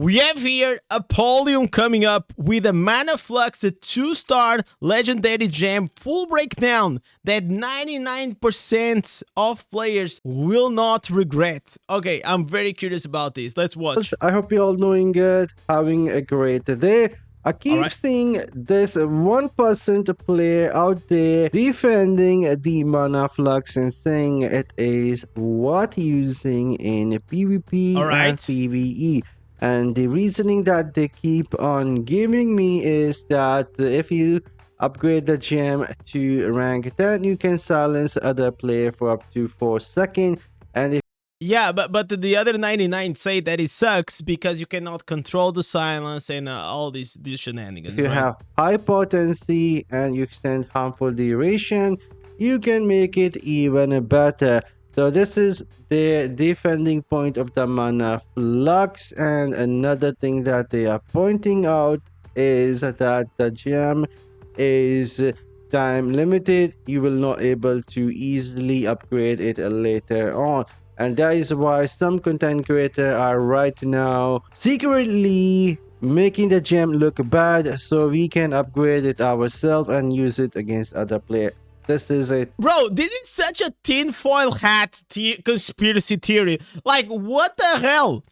We have here Apollyon coming up with a Mana Flux, a 2-star legendary gem, full breakdown that 99% of players will not regret. Okay, I'm very curious about this. Let's watch. I hope you're all doing good, having a great day. I keep seeing this 1% player out there defending the Mana Flux and saying it is what using in PvP and PvE. And the reasoning that they keep on giving me is that if you upgrade the gem to rank 10, you can silence other player for up to 4 seconds. And if yeah, but the other 99 say that it sucks because you cannot control the silence and all these shenanigans. If you have high potency and you extend harmful duration, you can make it even better. So this is the defending point of the Mana Flux. And another thing that they are pointing out is that the gem is time limited. You will not able to easily upgrade it later on. And that is why some content creators are right now secretly making the gem look bad so we can upgrade it ourselves and use it against other players. This is it. Bro, this is such a tinfoil hat conspiracy theory. Like, what the hell?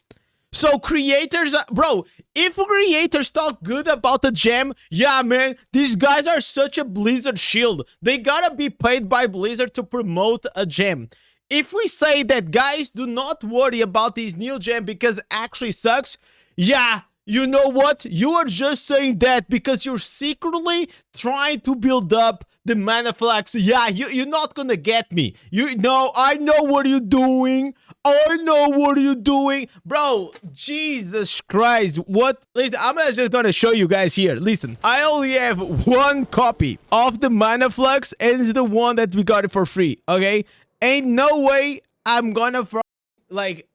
So creators, bro, if creators talk good about the gem, yeah, man, these guys are such a Blizzard shield. They gotta be paid by Blizzard to promote a gem. If we say that, guys, do not worry about this new gem because it actually sucks, yeah, you know what? You are just saying that because you're secretly trying to build up the Mana Flux. Yeah, you're not gonna get me. You know, I know what you're doing. I know what you're doing. Bro, Jesus Christ. What? Listen, I'm just gonna show you guys here. Listen, I only have one copy of the Mana Flux and it's the one that we got it for free, okay? Ain't no way I'm gonna like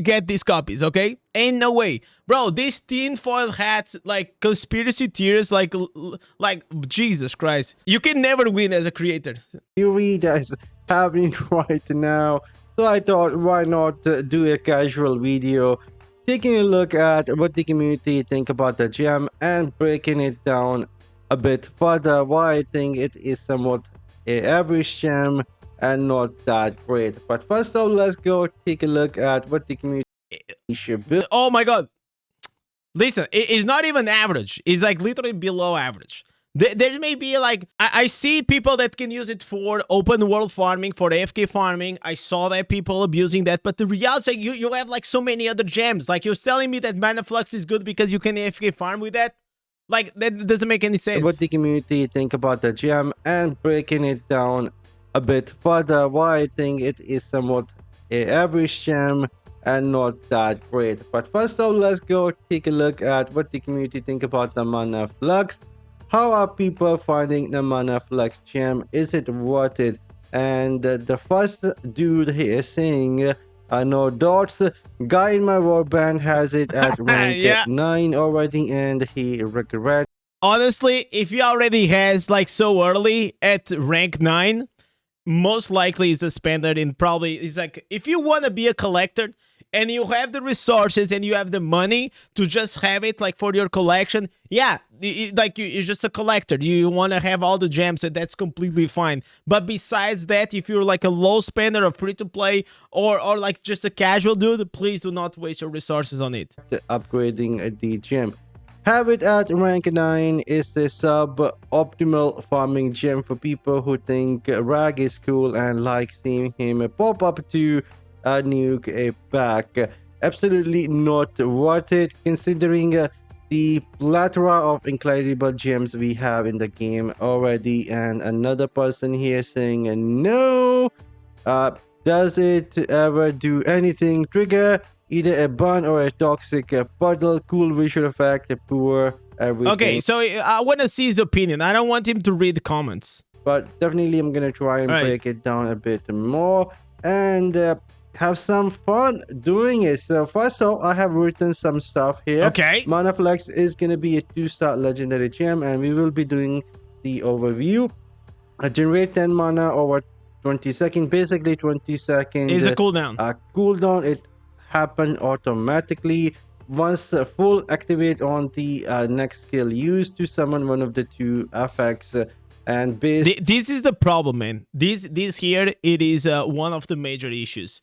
get these copies, okay? Ain't no way. Bro, these tinfoil hats, like conspiracy theories, like Jesus Christ. You can never win as a creator. You read as happening right now. So I thought, why not do a casual video taking a look at what the community think about the gem and breaking it down a bit further, why I think it is somewhat an average gem and not that great. But first off, let's go take a look at what the community should build. Oh my god. Listen, it's not even average. It's like literally below average. There may be like, I see people that can use it for open world farming, for AFK farming. I saw that people abusing that, but the reality is you have like so many other gems. Like you're telling me that Mana Flux is good because you can AFK farm with that? Like that doesn't make any sense. What the community think about the gem and breaking it down a bit further, why I think it is somewhat an average gem and not that great. But first off, let's go take a look at what the community think about the Mana Flux. How are people finding the Mana Flux gem? Is it worth it? And the first dude here is saying, no dots, guy in my warband has it at rank 9 already and he regrets. Honestly, if he already has like so early at rank 9, most likely is a spender and probably is like, if you want to be a collector and you have the resources and you have the money to just have it like for your collection, yeah, like you're just a collector, you want to have all the gems and that's completely fine. But besides that, if you're like a low spender, a free to play, or like just a casual dude, please do not waste your resources on it. Upgrading the gem. Have it at rank 9 is the sub-optimal farming gem for people who think Rag is cool and like seeing him pop up to nuke a pack. Absolutely not worth it considering the plethora of incredible gems we have in the game already. And another person here saying no. Does it ever do anything? Trigger either a burn or a toxic puddle, cool visual effect, poor everything. Okay, so I want to see his opinion. I don't want him to read the comments. But definitely I'm going to try and break it down a bit more and have some fun doing it. So first off, I have written some stuff here. Okay. Mana Flux is going to be a 2-star legendary gem and we will be doing the overview. Generate 10 mana over 20 seconds. Basically 20 seconds. Is a cooldown. Cooldown. It happen automatically. once full activate on the next skill used to summon one of the two effects and based This is the problem, man. This here, it is one of the major issues.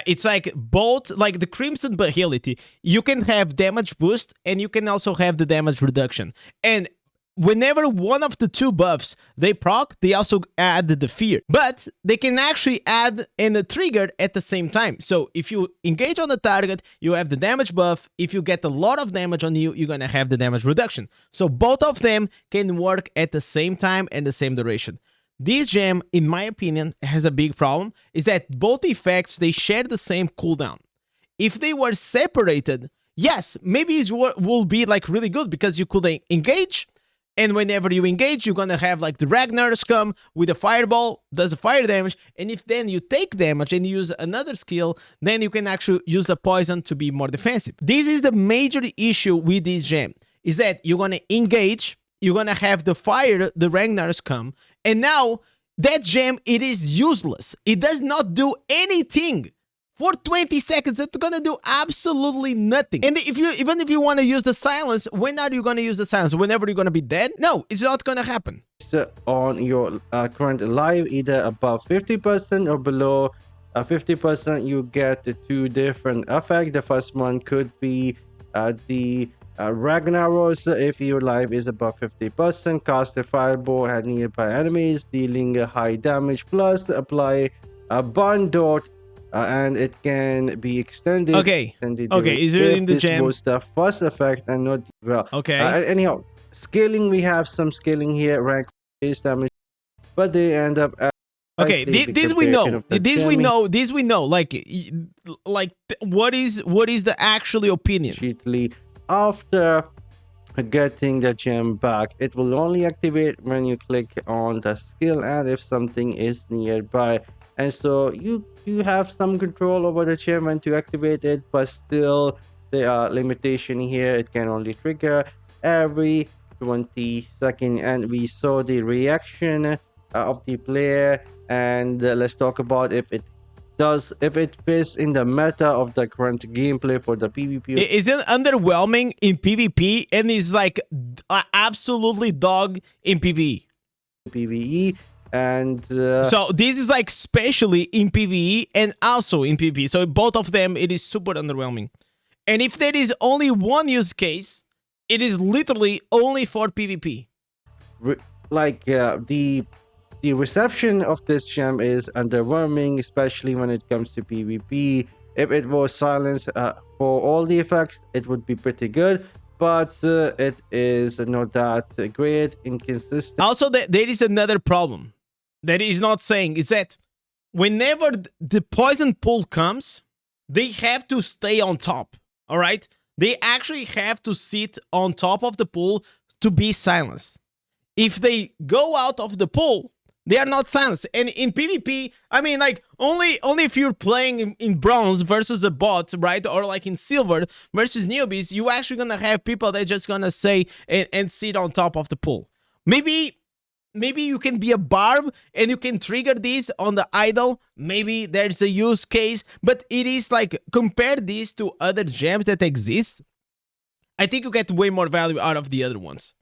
It's like both, like the Crimson ability, you can have damage boost and you can also have the damage reduction. And whenever one of the two buffs they proc, they also add the fear. But they can actually add and a trigger at the same time. So if you engage on the target, you have the damage buff. If you get a lot of damage on you, you're gonna have the damage reduction. So both of them can work at the same time and the same duration. This gem, in my opinion, has a big problem, is that both effects, they share the same cooldown. If they were separated, yes, maybe it will be like really good because you could engage, and whenever you engage, you're gonna have like the Ragnar's come with a fireball, does the fire damage, and if then you take damage and use another skill, then you can actually use the poison to be more defensive. This is the major issue with this gem, is that you're gonna engage, you're gonna have the fire, the Ragnar's come, and now that gem, it is useless. It does not do anything. For 20 seconds, it's gonna do absolutely nothing. And even if you want to use the silence, when are you gonna use the silence? Whenever you're gonna be dead? No, it's not gonna happen. On your current life, either above 50% or below 50%, you get the two different effects. The first one could be the Ragnaros. If your life is above 50%, cast a fireball at nearby enemies, dealing a high damage, plus apply a burn dot, and it can be extended. Okay. Okay, is it in the gem? This was the first effect and not well. Okay. Anyhow, scaling, we have some scaling here, rank base damage, but they end up. Okay, this we know. This we know. Like what is the actual opinion? Cheatly, after getting the gem back, it will only activate when you click on the skill and if something is nearby. And so you have some control over the gem when to activate it, but still there are limitation here. It can only trigger every 20 seconds, and we saw the reaction of the player. And let's talk about if it fits in the meta of the current gameplay for the PvP. Is it underwhelming in PvP and is like absolutely dog in PvE? PvE. And so this is like especially in PvE and also in PvP. So both of them, it is super underwhelming. And if there is only one use case, it is literally only for PvP. The reception of this gem is underwhelming, especially when it comes to PvP. If it was silenced for all the effects, it would be pretty good. But it is not that great, inconsistent. Also, there is another problem that is not saying, is that whenever the poison pool comes, they have to stay on top, all right? They actually have to sit on top of the pool to be silenced. If they go out of the pool, they are not silenced. And in PvP, I mean, like, only if you're playing in bronze versus a bot, right? Or like in silver versus newbies, you actually gonna have people that just gonna say and sit on top of the pool. Maybe you can be a barb and you can trigger this on the idol. Maybe there's a use case, but it is like, compare this to other gems that exist. I think you get way more value out of the other ones.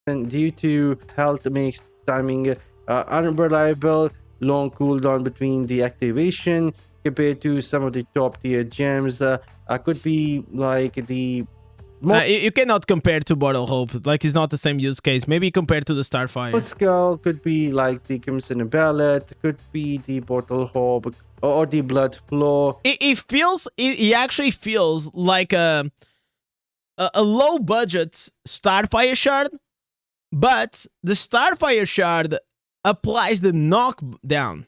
And due to health makes timing unreliable, long cooldown between the activation compared to some of the top tier gems could be like the you cannot compare to Bottle Hope. Like, it's not the same use case. Maybe compared to the Starfire. Skull could be like the Crimson Ballet, could be the Bottle Hope or the Blood Flow. It actually feels like a low budget Starfire shard, but the Starfire shard applies the knockdown.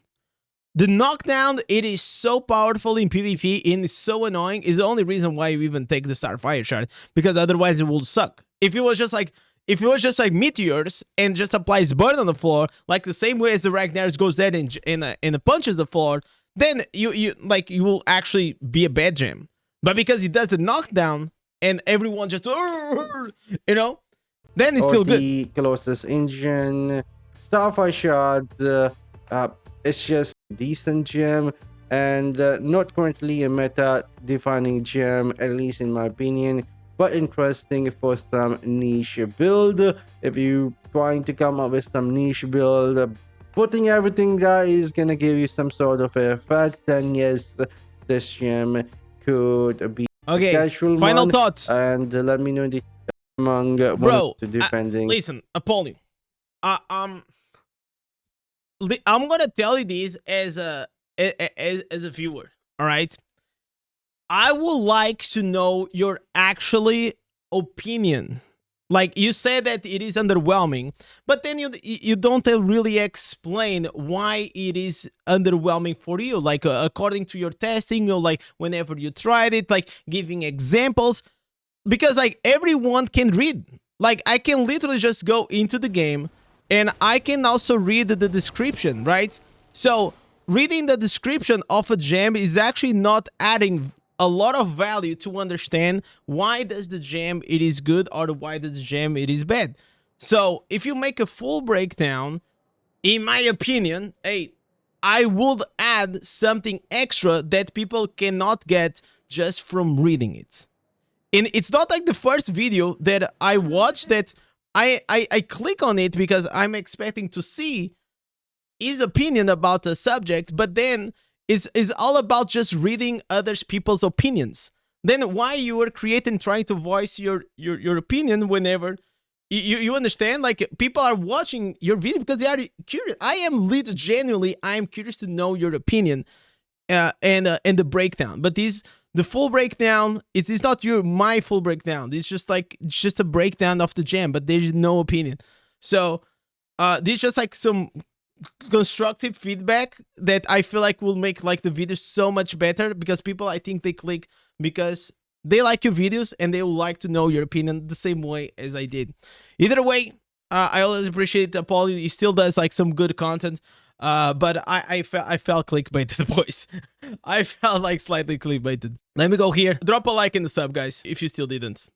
The knockdown, it is so powerful in PvP and it's so annoying. Is the only reason why you even take the Starfire shard, because otherwise it will suck. If it was just like meteors and just applies burn on the floor, like the same way as the Ragnar's goes there and punches the floor, then you will actually be a bad gem. But because it does the knockdown and everyone just you know, then it's still good. The Colossus engine, Starfire shard, it's just decent gem. and not currently a meta defining gem, at least in my opinion, but interesting for some niche build. If you trying to come up with some niche build, putting everything that is gonna give you some sort of effect, then yes, this gem could be a Okay, casual final one. thought. And let me know in the among one Bro, to defending. listen, Apollyon. I'm gonna tell you this as a viewer. All right, I would like to know your actually opinion. Like you said that it is underwhelming, but then you don't really explain why it is underwhelming for you. Like according to your testing, or like whenever you tried it, like giving examples, because like everyone can read. Like I can literally just go into the game, and I can also read the description, right? So reading the description of a gem is actually not adding a lot of value to understand why does the gem it is good or why does the gem it is bad. So if you make a full breakdown, in my opinion, hey, I would add something extra that people cannot get just from reading it. And it's not like the first video that I watched that I click on it because I'm expecting to see his opinion about the subject, but then is all about just reading others people's opinions. Then why you are creating, trying to voice your opinion whenever you understand, like people are watching your video because they are curious. I am genuinely I am curious to know your opinion and the breakdown. But the full breakdown is not my full breakdown. It's just a breakdown of the gem, but there's no opinion. So this is just like some constructive feedback that I feel like will make like the video so much better, because people, I think they click because they like your videos and they would like to know your opinion the same way as I did. Either way, I always appreciate Apollyon. He still does like some good content, but I felt clickbaited, boys. I felt like slightly clickbaited. Let me go here. Drop a like in the sub, guys, if you still didn't.